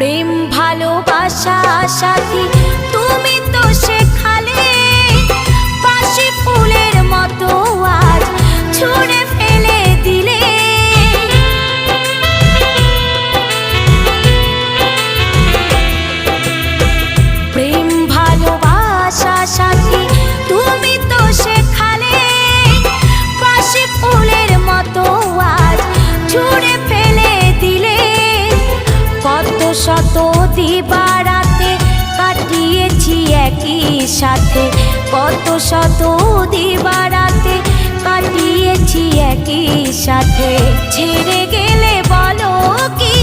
প্রেম ভালোবাসা সাথী তুমি তো শেখালে, বাসি ফুলের মতো আজ ছুঁড়ে ফেলে দিলে। প্রেম ভালোবাসা সাথী তুমি তো শেখালে, বাসি ফুলের মতো আজ ছুঁড়ে ফেলে দিলে। কত শত দিবারাতে কাটিয়েছি একই সাথে, কত শত দিবারাতে কাটিয়েছি একই সাথে। ছেড়ে গেলে বলো কি